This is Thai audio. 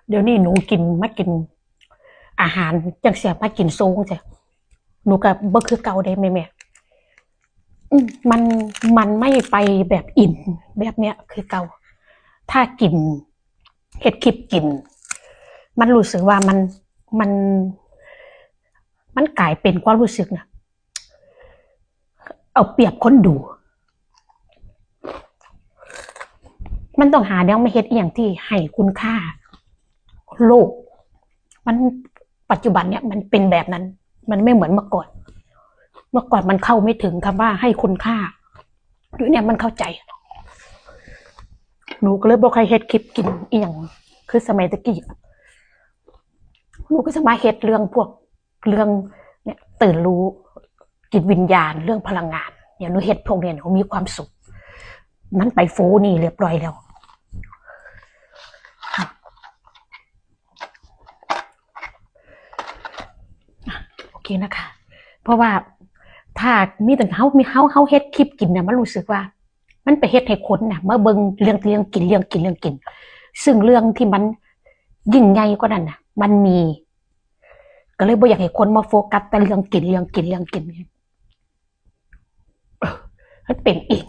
เดี๋ยวนี้หนูกินมากินอาหารจังเสียมากินซูงจ้ะหนูก็บ่คือเก่าได้แม่มันมันไม่ไปแบบอิ่มแบบเนี้ยคือเก่าถ้ากินเฮ็ดคลิปกินมันรู้สึกว่ามันมันกลายเป็นความรู้สึกนะเอาเปรียบคนดูมันต้องหาแนวมาเฮ็ดอีหยังที่ให้คุณค่าโลกมันปัจจุบันเนี่ยมันเป็นแบบนั้นมันไม่เหมือนเมื่อก่อนมันเข้าไม่ถึงคำว่าให้คุณค่าหรือเนี่ยมันเข้าใจหนูก็เลยบอกใครเฮ็ดคลิปกินอีหยังคือสมัยตะกี้หนูก็จะมาเฮ็ดเรื่องพวกเรื่องเนี่ยตื่นรู้จิตวิญญาณเรื่องพลังงานเนี่ยหนูเฮ็ดพวกเนี่ยหนูมีความสุขมันไปโฟนี่เรียบร้อยแล้วโอเคนะคะเพราะว่าถ้ามีแต่เฮาเฮ็ดคลิปกินเนี่ยมันรู้สึกว่ามันไปเฮ็ดให้คนน่ะมาเบิ่งเรื่องกินซึ่งเรื่องที่มันยิ่งใหญ่กว่านั้นน่ะมันมีก็เลยบ่อยากให้คนมาโฟกัสแต่เรื่องกินมันเป็นเอง